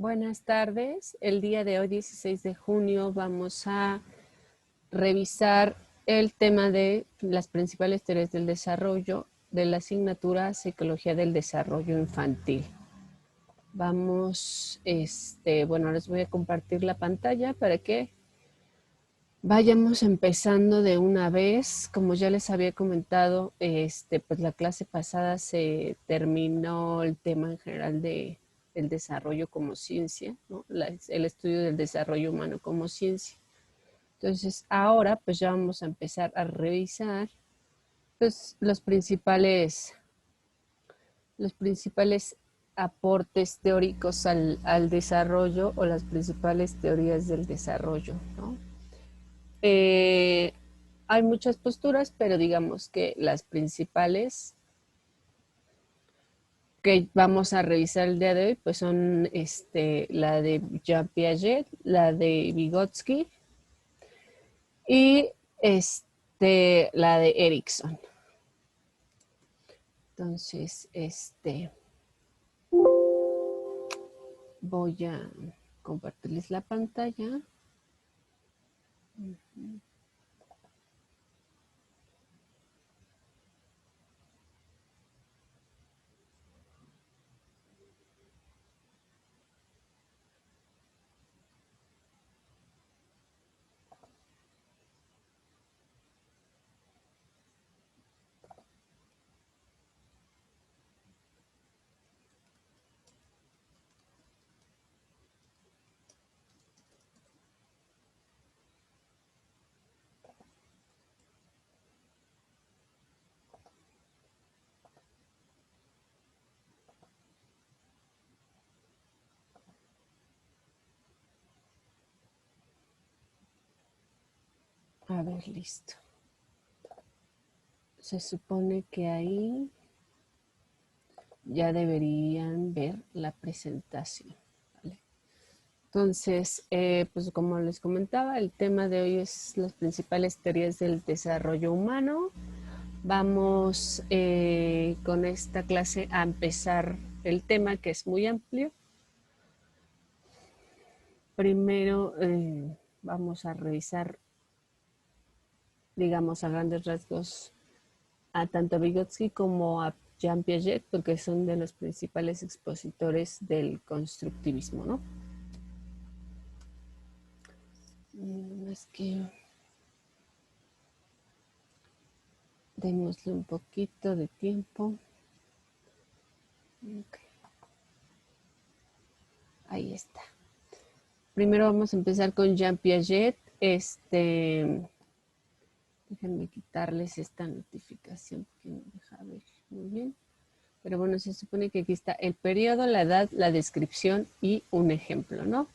Buenas tardes. El día de hoy, 16 de junio, vamos a revisar el tema de las principales teorías del desarrollo de la asignatura Psicología del Desarrollo Infantil. Vamos, bueno, les voy a compartir la pantalla para que vayamos empezando de una vez. Como ya les había comentado, pues la clase pasada se terminó el tema en general del desarrollo como ciencia, ¿no? El estudio del desarrollo humano como ciencia. Entonces, ahora pues ya vamos a empezar a revisar pues, los principales aportes teóricos al desarrollo o las principales teorías del desarrollo, ¿no? Hay muchas posturas, pero digamos que las principales que vamos a revisar el día de hoy pues son la de Jean Piaget, la de Vygotsky y la de Erikson. Entonces, voy a compartirles la pantalla. A ver, listo. Se supone que ahí ya deberían ver la presentación. ¿Vale? Entonces, pues como les comentaba, el tema de hoy es las principales teorías del desarrollo humano. Vamos con esta clase a empezar el tema, que es muy amplio. Primero vamos a revisar, digamos, a grandes rasgos a tanto a Vygotsky como a Jean Piaget, porque son de los principales expositores del constructivismo, ¿no? Es que démosle un poquito de tiempo. Okay. Ahí está. Primero vamos a empezar con Jean Piaget. Déjenme quitarles esta notificación porque no deja ver muy bien. Pero bueno, se supone que aquí está el periodo, la edad, la descripción y un ejemplo, ¿no?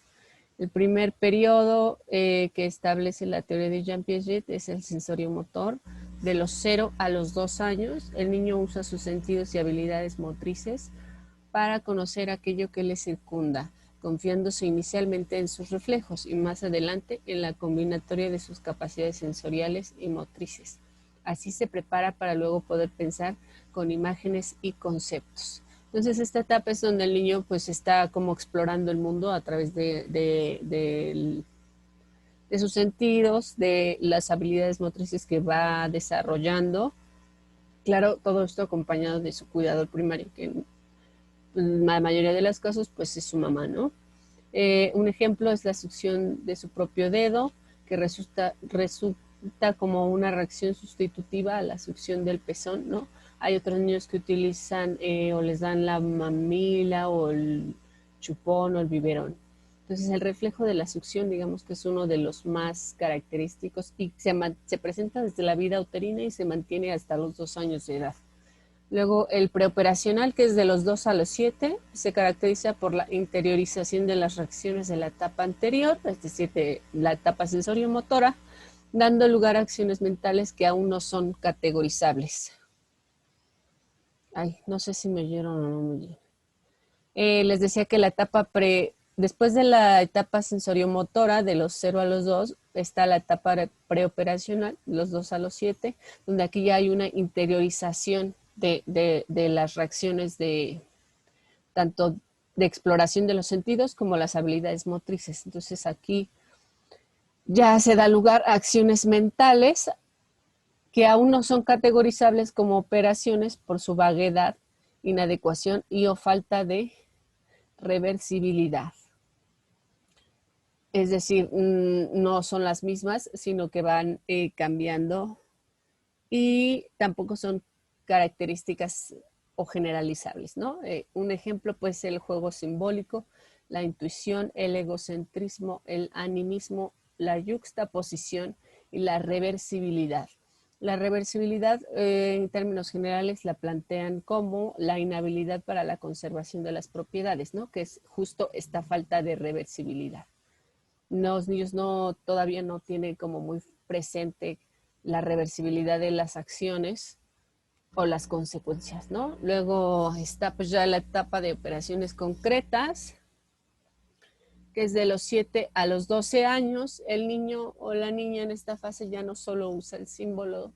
El primer periodo que establece la teoría de Jean Piaget es el sensorio motor. De los 0 a los 2 años, el niño usa sus sentidos y habilidades motrices para conocer aquello que le circunda, confiándose inicialmente en sus reflejos y más adelante en la combinatoria de sus capacidades sensoriales y motrices. Así se prepara para luego poder pensar con imágenes y conceptos. Entonces esta etapa es donde el niño pues está como explorando el mundo a través de sus sentidos, de las habilidades motrices que va desarrollando. Claro, todo esto acompañado de su cuidador primario, que en la mayoría de los casos pues es su mamá, ¿no? Un ejemplo es la succión de su propio dedo, que resulta como una reacción sustitutiva a la succión del pezón, ¿no? Hay otros niños que utilizan o les dan la mamila o el chupón o el biberón. Entonces el reflejo de la succión, digamos que es uno de los más característicos y se presenta desde la vida uterina y se mantiene hasta los 2 años de edad. Luego el preoperacional, que es de los 2 a los 7, se caracteriza por la interiorización de las reacciones de la etapa anterior, es decir, de la etapa sensorio-motora, dando lugar a acciones mentales que aún no son categorizables. Ay, no sé si me oyeron o no me oyeron. Les decía que la etapa después de la etapa sensoriomotora, de los 0 a los 2, está la etapa preoperacional, los 2 a los 7, donde aquí ya hay una interiorización de las reacciones de tanto de exploración de los sentidos como las habilidades motrices. Entonces aquí ya se da lugar a acciones mentales que aún no son categorizables como operaciones por su vaguedad, inadecuación y o falta de reversibilidad. Es decir, no son las mismas, sino que van cambiando y tampoco son características o generalizables, ¿no? Un ejemplo puede ser el juego simbólico, la intuición, el egocentrismo, el animismo, la yuxtaposición y la reversibilidad. La reversibilidad, en términos generales, la plantean como la inhabilidad para la conservación de las propiedades, ¿no? Que es justo esta falta de reversibilidad. Los niños todavía no tienen como muy presente la reversibilidad de las acciones o las consecuencias, ¿no? Luego está pues ya la etapa de operaciones concretas, que es de los 7 a los 12 años. El niño o la niña en esta fase ya no solo usa el símbolo,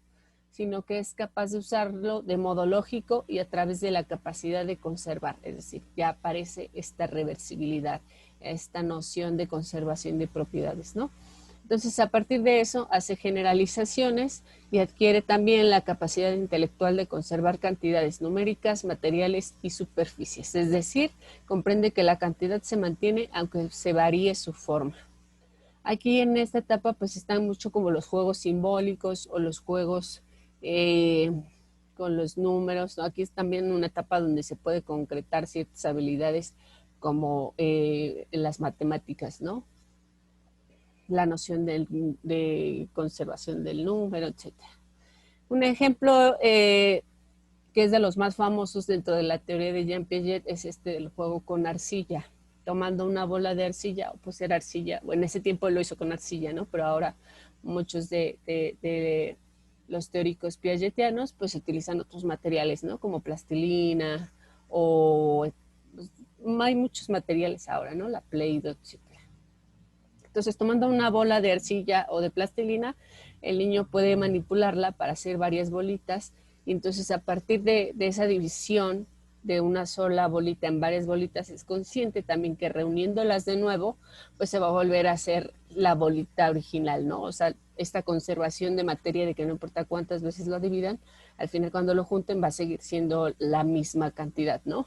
sino que es capaz de usarlo de modo lógico y a través de la capacidad de conservar, es decir, ya aparece esta reversibilidad, esta noción de conservación de propiedades, ¿no? Entonces, a partir de eso, hace generalizaciones y adquiere también la capacidad intelectual de conservar cantidades numéricas, materiales y superficies. Es decir, comprende que la cantidad se mantiene aunque se varíe su forma. Aquí en esta etapa pues están mucho como los juegos simbólicos o los juegos con los números, ¿no? Aquí es también una etapa donde se puede concretar ciertas habilidades como las matemáticas, ¿no? La noción de conservación del número, etc. Un ejemplo que es de los más famosos dentro de la teoría de Jean Piaget es este del juego con arcilla, tomando una bola de arcilla, o pues era arcilla, bueno, en ese tiempo lo hizo con arcilla, ¿no? Pero ahora muchos de los teóricos piagetianos pues utilizan otros materiales, ¿no? Como plastilina o pues, hay muchos materiales ahora, ¿no? La Play-Doh, etc. Entonces, tomando una bola de arcilla o de plastilina, el niño puede manipularla para hacer varias bolitas. Y entonces, a partir de esa división de una sola bolita en varias bolitas, es consciente también que reuniéndolas de nuevo, pues se va a volver a hacer la bolita original, ¿no? O sea, esta conservación de materia de que no importa cuántas veces lo dividan, al final cuando lo junten va a seguir siendo la misma cantidad, ¿no?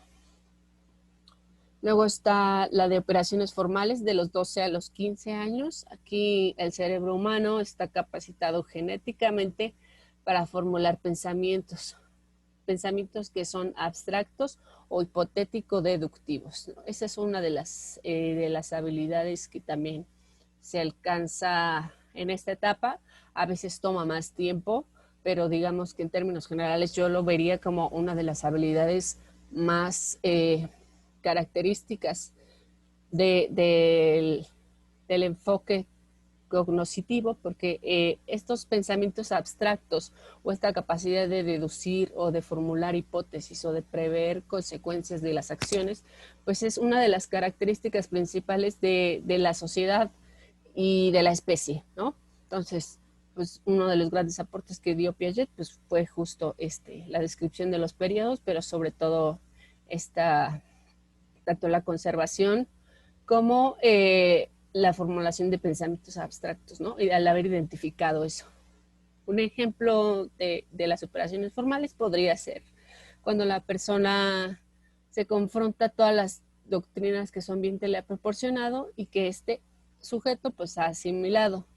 Luego está la de operaciones formales de los 12 a los 15 años. Aquí el cerebro humano está capacitado genéticamente para formular pensamientos que son abstractos o hipotético-deductivos, ¿no? Esa es una de las habilidades que también se alcanza en esta etapa. A veces toma más tiempo, pero digamos que en términos generales yo lo vería como una de las habilidades más características del enfoque cognoscitivo, porque estos pensamientos abstractos o esta capacidad de deducir o de formular hipótesis o de prever consecuencias de las acciones, pues es una de las características principales de la sociedad y de la especie, ¿no? Entonces, pues uno de los grandes aportes que dio Piaget pues, fue justo la descripción de los periodos, pero sobre todo tanto la conservación como la formulación de pensamientos abstractos, ¿no? Y al haber identificado eso. Un ejemplo de las operaciones formales podría ser cuando la persona se confronta a todas las doctrinas que su ambiente le ha proporcionado y que este sujeto pues ha asimilado,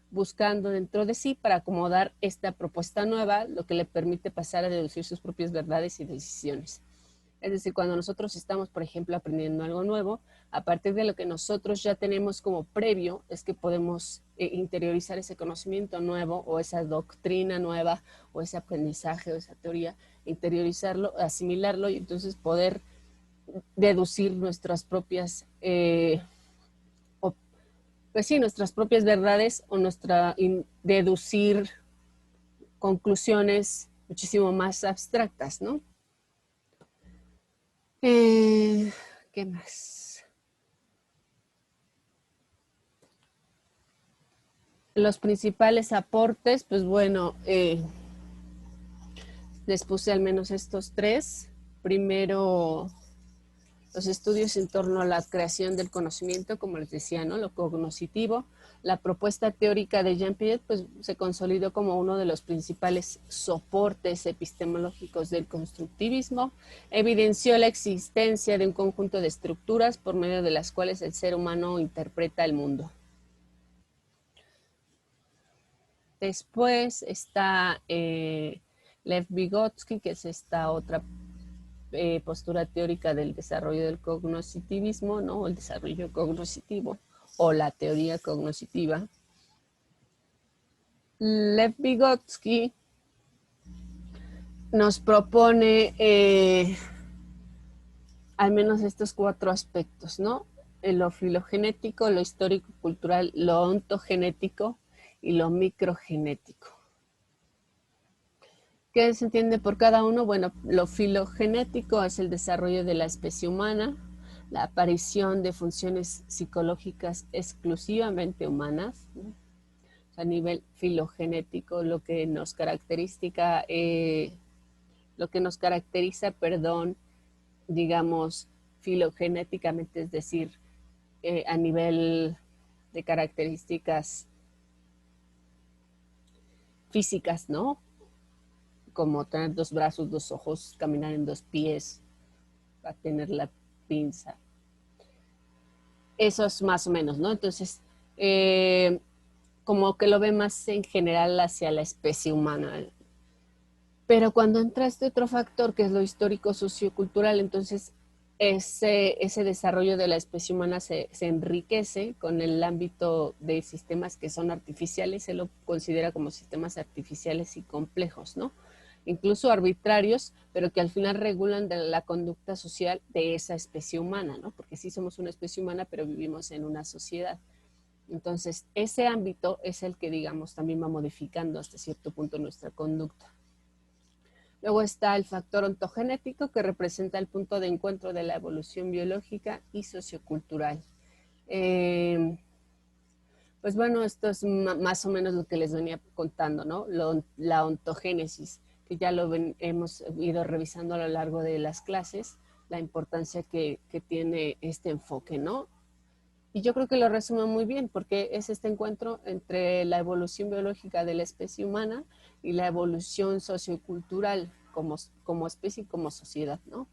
buscando dentro de sí para acomodar esta propuesta nueva, lo que le permite pasar a deducir sus propias verdades y decisiones. Es decir, cuando nosotros estamos, por ejemplo, aprendiendo algo nuevo, a partir de lo que nosotros ya tenemos como previo, es que podemos interiorizar ese conocimiento nuevo o esa doctrina nueva o ese aprendizaje o esa teoría, interiorizarlo, asimilarlo y entonces poder deducir nuestras propias, pues sí, nuestras propias verdades o deducir conclusiones muchísimo más abstractas, ¿no? ¿Qué más? Los principales aportes, pues bueno, les puse al menos estos tres. Primero, los estudios en torno a la creación del conocimiento, como les decía, ¿no? Lo cognoscitivo. La propuesta teórica de Jean Piaget pues, se consolidó como uno de los principales soportes epistemológicos del constructivismo. Evidenció la existencia de un conjunto de estructuras por medio de las cuales el ser humano interpreta el mundo. Después está Lev Vygotsky, que es esta otra postura teórica del desarrollo del cognoscitivismo, ¿no? El desarrollo cognoscitivo o la teoría cognoscitiva. Lev Vygotsky nos propone al menos estos 4 aspectos, ¿no? Lo filogenético, lo histórico-cultural, lo ontogenético y lo microgenético. ¿Qué se entiende por cada uno? Bueno, lo filogenético es el desarrollo de la especie humana, la aparición de funciones psicológicas exclusivamente humanas, ¿no? A nivel filogenético, lo que nos caracteriza, digamos, filogenéticamente, es decir, a nivel de características físicas, ¿no? Como tener 2 brazos, 2 ojos, caminar en 2 pies, a tener la pinza. Eso es más o menos, ¿no? Entonces, como que lo ve más en general hacia la especie humana. Pero cuando entra este otro factor, que es lo histórico sociocultural, entonces ese desarrollo de la especie humana se enriquece con el ámbito de sistemas que son artificiales. Se lo considera como sistemas artificiales y complejos, ¿no? Incluso arbitrarios, pero que al final regulan de la conducta social de esa especie humana, ¿no? Porque sí somos una especie humana, pero vivimos en una sociedad. Entonces, ese ámbito es el que, digamos, también va modificando hasta cierto punto nuestra conducta. Luego está el factor ontogenético, que representa el punto de encuentro de la evolución biológica y sociocultural. Pues bueno, esto es más o menos lo que les venía contando, ¿no? La ontogénesis, que ya hemos ido revisando a lo largo de las clases, la importancia que tiene este enfoque, ¿no? Y yo creo que lo resume muy bien, porque es este encuentro entre la evolución biológica de la especie humana y la evolución sociocultural como especie y como sociedad, ¿no?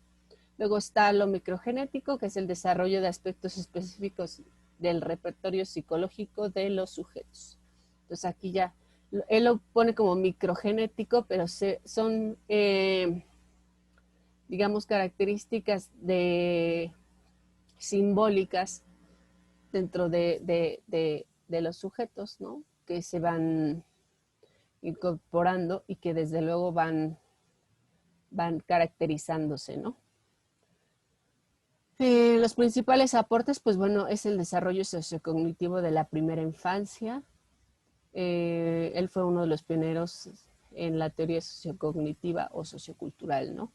Luego está lo microgenético, que es el desarrollo de aspectos específicos del repertorio psicológico de los sujetos. Entonces aquí ya, él lo pone como microgenético, pero son, digamos, características simbólicas dentro de los sujetos, ¿no? Que se van incorporando y que desde luego van caracterizándose, ¿no? Los principales aportes, pues bueno, es el desarrollo sociocognitivo de la primera infancia. Él fue uno de los pioneros en la teoría sociocognitiva o sociocultural, ¿no?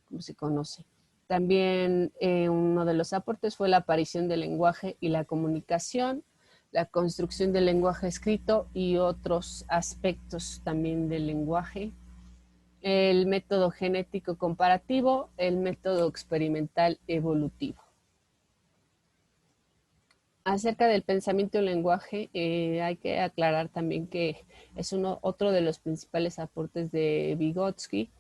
Como se conoce. También uno de los aportes fue la aparición del lenguaje y la comunicación, la construcción del lenguaje escrito y otros aspectos también del lenguaje, el método genético comparativo, el método experimental evolutivo. Acerca del pensamiento y el lenguaje, hay que aclarar también que es otro de los principales aportes de Vygotsky,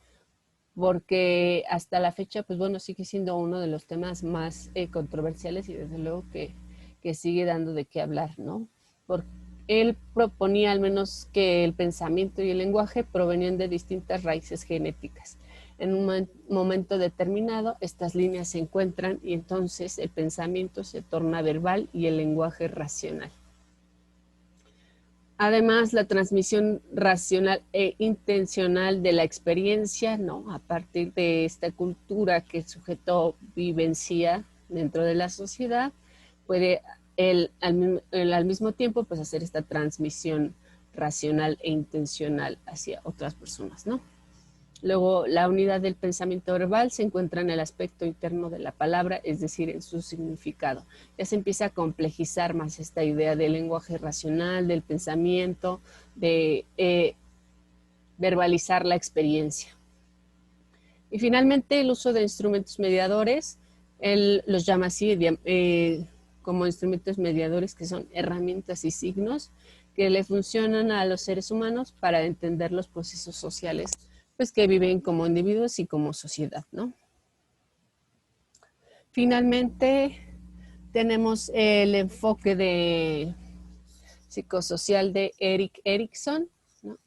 porque hasta la fecha, pues bueno, sigue siendo uno de los temas más controversiales y desde luego que sigue dando de qué hablar, ¿no? Porque él proponía al menos que el pensamiento y el lenguaje provenían de distintas raíces genéticas. En un momento determinado, estas líneas se encuentran y entonces el pensamiento se torna verbal y el lenguaje racional. Además, la transmisión racional e intencional de la experiencia, ¿no? A partir de esta cultura que el sujeto vivencia dentro de la sociedad, puede al mismo tiempo pues, hacer esta transmisión racional e intencional hacia otras personas, ¿no? Luego, la unidad del pensamiento verbal se encuentra en el aspecto interno de la palabra, es decir, en su significado. Ya se empieza a complejizar más esta idea del lenguaje racional, del pensamiento, de verbalizar la experiencia. Y finalmente, el uso de instrumentos mediadores, Él los llama así como instrumentos mediadores, que son herramientas y signos que le funcionan a los seres humanos para entender los procesos sociales pues, que viven como individuos y como sociedad, ¿no? Finalmente, tenemos el enfoque de psicosocial de Erik Erikson, ¿no?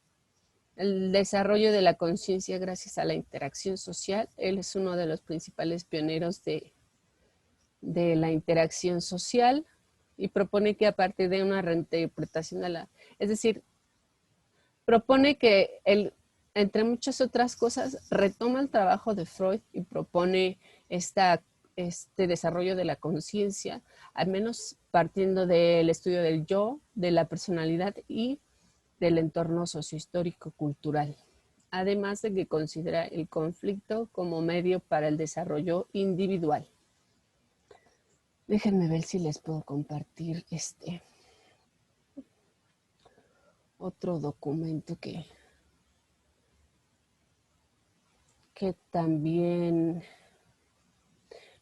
El desarrollo de la conciencia gracias a la interacción social. Él es uno de los principales pioneros de la interacción social y propone que a partir de una reinterpretación de la... Es decir, propone que entre muchas otras cosas, retoma el trabajo de Freud y propone este desarrollo de la conciencia, al menos partiendo del estudio del yo, de la personalidad y del entorno sociohistórico-cultural. Además de que considera el conflicto como medio para el desarrollo individual. Déjenme ver si les puedo compartir otro documento que también,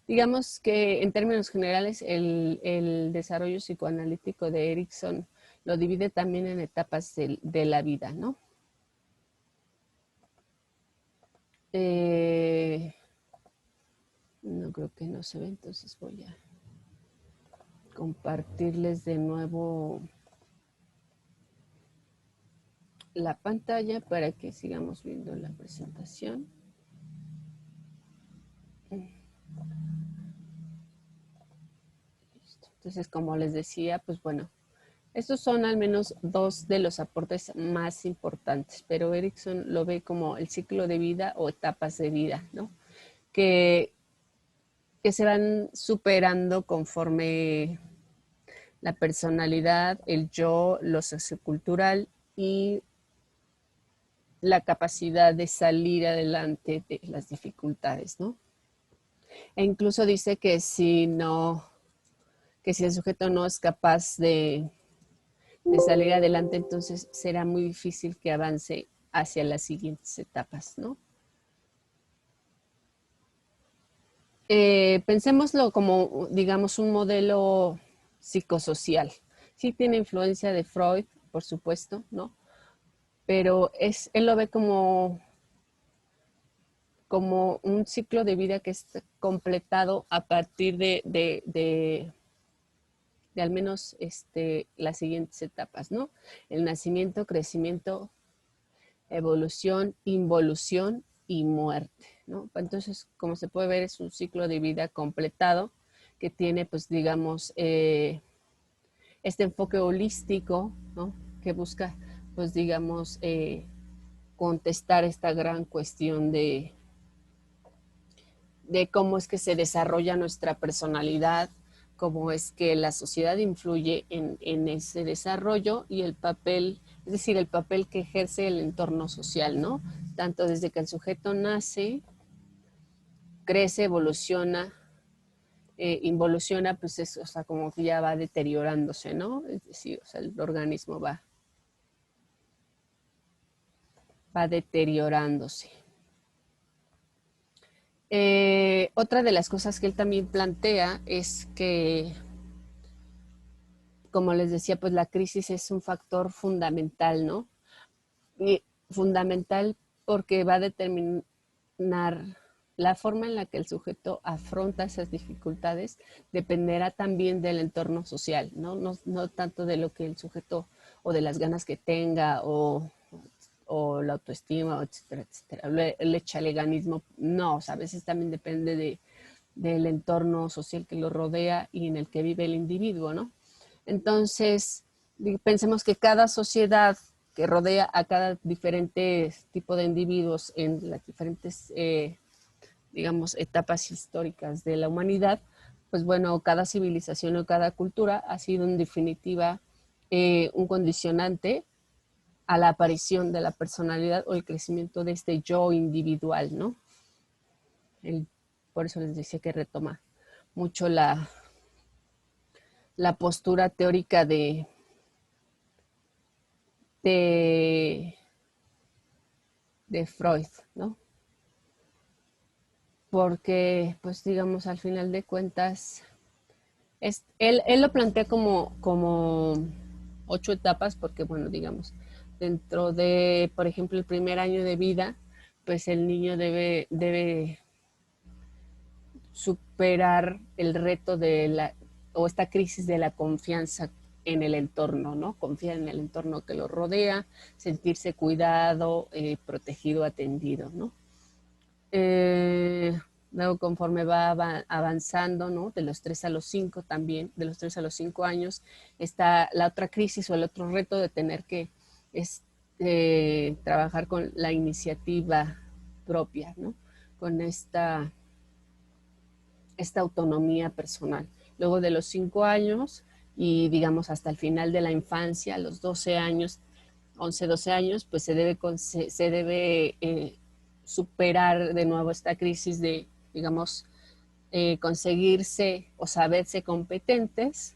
digamos que en términos generales, el desarrollo psicoanalítico de Erikson lo divide también en etapas de la vida, ¿no? No creo que no se ve, entonces voy a compartirles de nuevo la pantalla para que sigamos viendo la presentación. Entonces, como les decía, pues bueno, estos son al menos dos de los aportes más importantes, pero Erikson lo ve como el ciclo de vida o etapas de vida, ¿no? Que se van superando conforme la personalidad, el yo, lo sociocultural y la capacidad de salir adelante de las dificultades, ¿no? E incluso dice que si el sujeto no es capaz de salir adelante, entonces será muy difícil que avance hacia las siguientes etapas, ¿no? Pensémoslo como, digamos, un modelo psicosocial. Sí tiene influencia de Freud, por supuesto, ¿no? Pero él lo ve como un ciclo de vida que es completado a partir de al menos las siguientes etapas, ¿no? El nacimiento, crecimiento, evolución, involución y muerte, ¿no? Entonces, como se puede ver, es un ciclo de vida completado que tiene, pues, digamos, este enfoque holístico, ¿no? Que busca, pues, digamos, contestar esta gran cuestión de cómo es que se desarrolla nuestra personalidad, cómo es que la sociedad influye en ese desarrollo y el papel, es decir, el papel que ejerce el entorno social, ¿no? Tanto desde que el sujeto nace, crece, evoluciona, involuciona, pues es, o sea, como que ya va deteriorándose, ¿no? Es decir, o sea, el organismo va deteriorándose. Otra de las cosas que él también plantea es que, como les decía, pues la crisis es un factor fundamental, ¿no? Y fundamental porque va a determinar la forma en la que el sujeto afronta esas dificultades, dependerá también del entorno social, ¿no? No tanto de lo que el sujeto o de las ganas que tenga o la autoestima, etcétera, etcétera. El echaleganismo, no, o sea, a veces también depende del entorno social que lo rodea y en el que vive el individuo, ¿no? Entonces, pensemos que cada sociedad que rodea a cada diferente tipo de individuos en las diferentes, digamos, etapas históricas de la humanidad, pues bueno, cada civilización o cada cultura ha sido en definitiva un condicionante a la aparición de la personalidad o el crecimiento de este yo individual, ¿no? Por eso les decía que retoma mucho la postura teórica de Freud, ¿no? porque, pues digamos, al final de cuentas, él lo plantea como 8 etapas, porque, bueno, digamos, dentro de, por ejemplo, el primer año de vida, pues el niño debe superar el reto o esta crisis de la confianza en el entorno, ¿no? Confiar en el entorno que lo rodea, sentirse cuidado, protegido, atendido, ¿no? Luego, conforme va avanzando, ¿no? De los 3 a los 5 también, de los 3 a los 5 años, está la otra crisis o el otro reto de tener que trabajar con la iniciativa propia, ¿no? Con esta autonomía personal. Luego de los 5 años y digamos hasta el final de la infancia, a los 12 años, 11, 12 años, pues se debe superar de nuevo esta crisis de, digamos, conseguirse o saberse competentes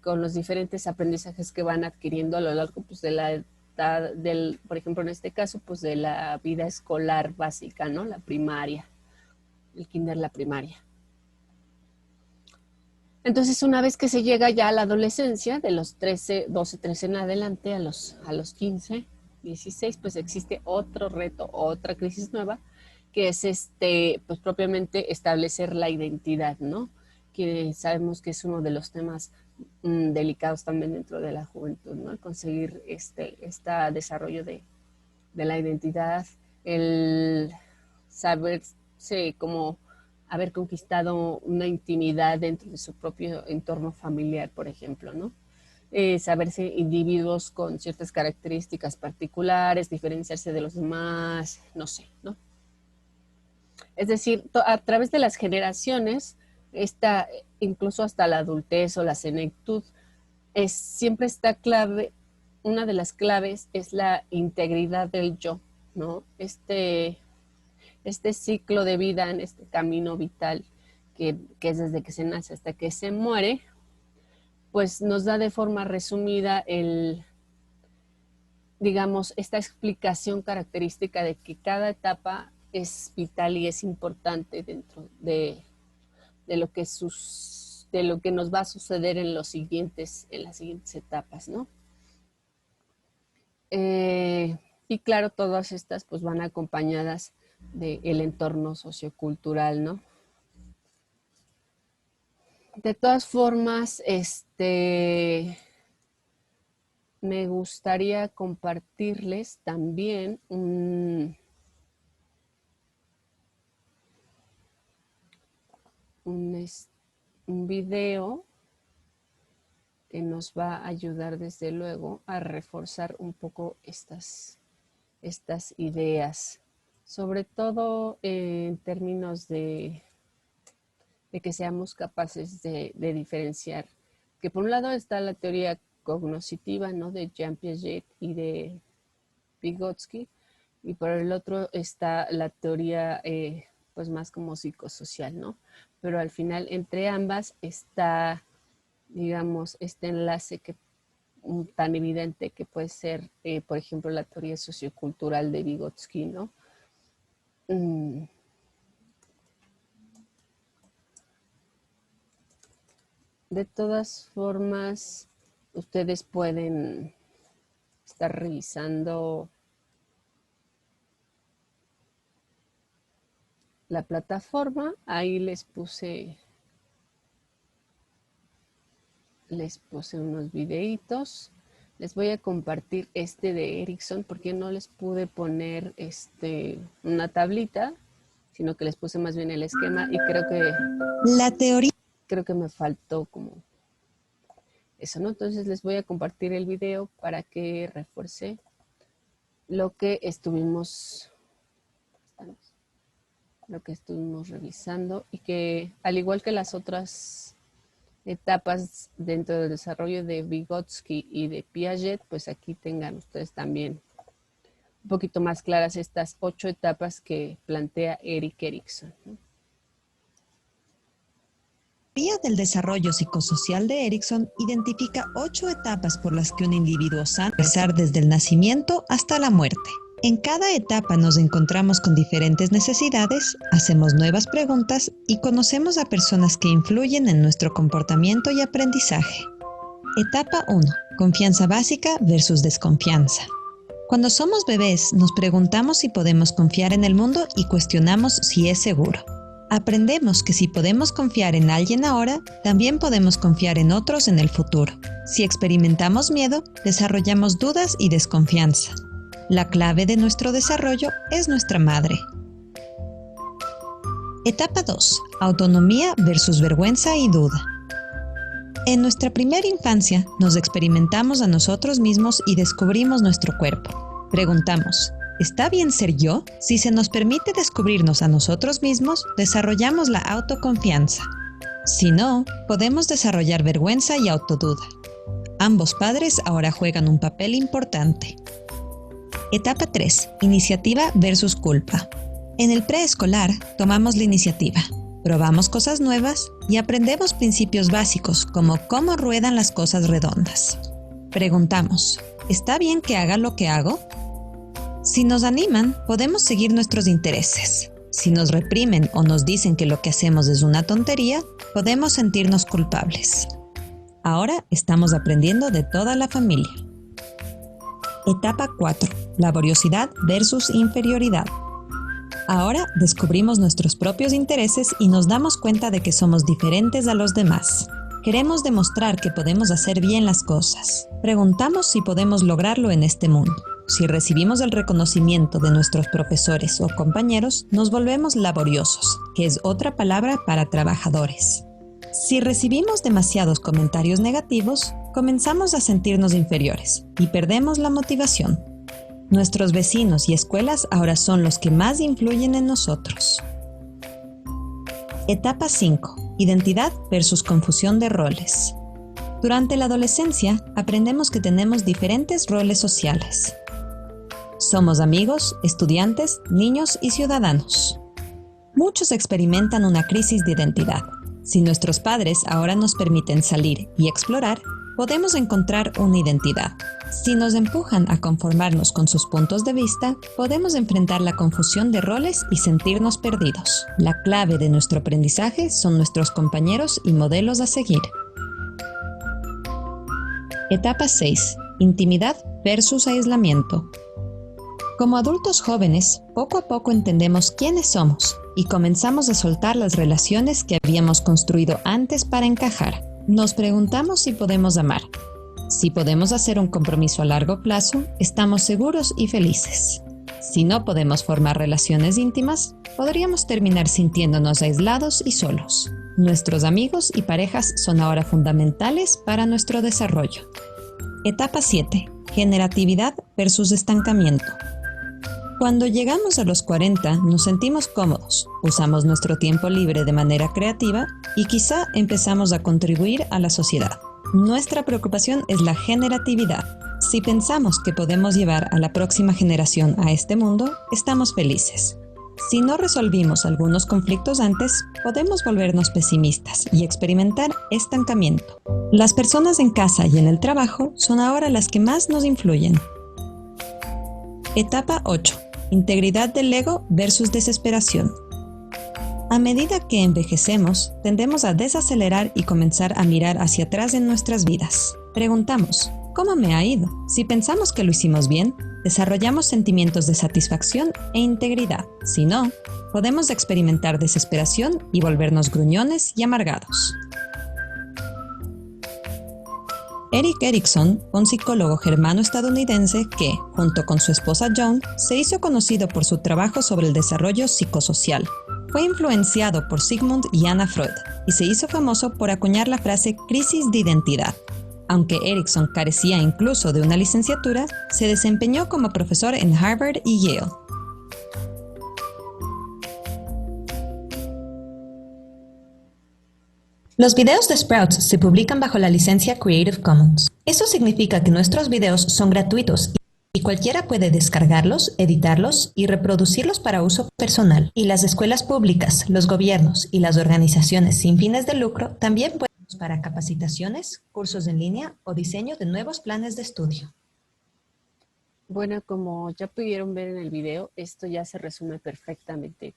con los diferentes aprendizajes que van adquiriendo a lo largo pues, de la edad, por ejemplo, en este caso, pues de la vida escolar básica, ¿no? La primaria, el kinder, la primaria. Entonces, una vez que se llega ya a la adolescencia, de los 13, 12, 13 en adelante, a los 15, 16, pues existe otro reto, otra crisis nueva, que es pues propiamente establecer la identidad, ¿no? Que sabemos que es uno de los temas delicados también dentro de la juventud, ¿no? El conseguir este desarrollo de la identidad, el saberse como haber conquistado una intimidad dentro de su propio entorno familiar, por ejemplo, ¿no? Saberse individuos con ciertas características particulares, diferenciarse de los demás, no sé, ¿no? Es decir, a través de las generaciones, incluso hasta la adultez o la senectud, siempre está clave, una de las claves es la integridad del yo, ¿no? Este ciclo de vida, en este camino vital que es desde que se nace hasta que se muere, pues nos da de forma resumida digamos, esta explicación característica de que cada etapa es vital y es importante dentro de lo que nos va a suceder en las siguientes etapas, ¿no? Y claro, todas estas pues van acompañadas del entorno sociocultural, ¿no? De todas formas, me gustaría compartirles también un video que nos va a ayudar desde luego a reforzar un poco estas ideas, sobre todo en términos de que seamos capaces de diferenciar, que por un lado está la teoría cognoscitiva, ¿no? De Jean Piaget y de Vygotsky, y por el otro está la teoría pues más como psicosocial, ¿no? Pero al final entre ambas está, digamos, este enlace tan evidente que puede ser, por ejemplo, la teoría sociocultural de Vygotsky, ¿no? De todas formas, ustedes pueden estar revisando la plataforma. Ahí les puse unos videitos. Les voy a compartir de Erickson porque no les pude poner una tablita, sino que les puse más bien el esquema y creo que me faltó como eso, ¿no? Entonces les voy a compartir el video para que refuerce lo que estuvimos revisando y que al igual que las otras etapas dentro del desarrollo de Vygotsky y de Piaget, pues aquí tengan ustedes también un poquito más claras estas 8 etapas que plantea Erik Erikson, ¿no? La teoría del desarrollo psicosocial de Erikson identifica 8 etapas por las que un individuo sano puede pasar desde el nacimiento hasta la muerte. En cada etapa nos encontramos con diferentes necesidades, hacemos nuevas preguntas y conocemos a personas que influyen en nuestro comportamiento y aprendizaje. Etapa 1. Confianza básica versus desconfianza. Cuando somos bebés, nos preguntamos si podemos confiar en el mundo y cuestionamos si es seguro. Aprendemos que si podemos confiar en alguien ahora, también podemos confiar en otros en el futuro. Si experimentamos miedo, desarrollamos dudas y desconfianza. La clave de nuestro desarrollo es nuestra madre. Etapa 2. Autonomía versus vergüenza y duda. En nuestra primera infancia, nos experimentamos a nosotros mismos y descubrimos nuestro cuerpo. Preguntamos, ¿está bien ser yo? Si se nos permite descubrirnos a nosotros mismos, desarrollamos la autoconfianza. Si no, podemos desarrollar vergüenza y autoduda. Ambos padres ahora juegan un papel importante. Etapa 3. Iniciativa versus culpa. En el preescolar, tomamos la iniciativa. Probamos cosas nuevas y aprendemos principios básicos como cómo ruedan las cosas redondas. Preguntamos, ¿está bien que haga lo que hago? Si nos animan, podemos seguir nuestros intereses. Si nos reprimen o nos dicen que lo que hacemos es una tontería, podemos sentirnos culpables. Ahora estamos aprendiendo de toda la familia. Etapa 4. Laboriosidad versus inferioridad. Ahora descubrimos nuestros propios intereses y nos damos cuenta de que somos diferentes a los demás. Queremos demostrar que podemos hacer bien las cosas. Preguntamos si podemos lograrlo en este mundo. Si recibimos el reconocimiento de nuestros profesores o compañeros, nos volvemos laboriosos, que es otra palabra para trabajadores. Si recibimos demasiados comentarios negativos, comenzamos a sentirnos inferiores y perdemos la motivación. Nuestros vecinos y escuelas ahora son los que más influyen en nosotros. Etapa 5. Identidad versus confusión de roles. Durante la adolescencia, aprendemos que tenemos diferentes roles sociales. Somos amigos, estudiantes, niños y ciudadanos. Muchos experimentan una crisis de identidad. Si nuestros padres ahora nos permiten salir y explorar, podemos encontrar una identidad. Si nos empujan a conformarnos con sus puntos de vista, podemos enfrentar la confusión de roles y sentirnos perdidos. La clave de nuestro aprendizaje son nuestros compañeros y modelos a seguir. Etapa 6. Intimidad versus aislamiento. Como adultos jóvenes, poco a poco entendemos quiénes somos y comenzamos a soltar las relaciones que habíamos construido antes para encajar. Nos preguntamos si podemos amar. Si podemos hacer un compromiso a largo plazo, estamos seguros y felices. Si no podemos formar relaciones íntimas, podríamos terminar sintiéndonos aislados y solos. Nuestros amigos y parejas son ahora fundamentales para nuestro desarrollo. Etapa 7. Generatividad versus estancamiento. Cuando llegamos a los 40, nos sentimos cómodos, usamos nuestro tiempo libre de manera creativa y quizá empezamos a contribuir a la sociedad. Nuestra preocupación es la generatividad. Si pensamos que podemos llevar a la próxima generación a este mundo, estamos felices. Si no resolvimos algunos conflictos antes, podemos volvernos pesimistas y experimentar estancamiento. Las personas en casa y en el trabajo son ahora las que más nos influyen. Etapa 8. Integridad del ego versus desesperación. A medida que envejecemos, tendemos a desacelerar y comenzar a mirar hacia atrás en nuestras vidas. Preguntamos, ¿cómo me ha ido? Si pensamos que lo hicimos bien, desarrollamos sentimientos de satisfacción e integridad. Si no, podemos experimentar desesperación y volvernos gruñones y amargados. Erik Erikson, un psicólogo germano-estadounidense que, junto con su esposa Joan, se hizo conocido por su trabajo sobre el desarrollo psicosocial. Fue influenciado por Sigmund y Anna Freud y se hizo famoso por acuñar la frase crisis de identidad. Aunque Erikson carecía incluso de una licenciatura, se desempeñó como profesor en Harvard y Yale. Los videos de Sprouts se publican bajo la licencia Creative Commons. Eso significa que nuestros videos son gratuitos y cualquiera puede descargarlos, editarlos y reproducirlos para uso personal. Y las escuelas públicas, los gobiernos y las organizaciones sin fines de lucro también pueden usarlos para capacitaciones, cursos en línea o diseño de nuevos planes de estudio. Bueno, como ya pudieron ver en el video, esto ya se resume perfectamente,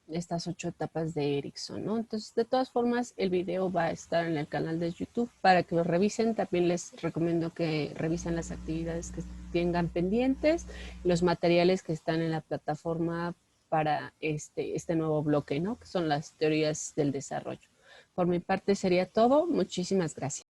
estas 8 etapas de Erickson, ¿no? Entonces, de todas formas, el video va a estar en el canal de YouTube para que lo revisen. También les recomiendo que revisen las actividades que tengan pendientes, los materiales que están en la plataforma para este nuevo bloque, ¿no? Que son las teorías del desarrollo. Por mi parte sería todo. Muchísimas gracias.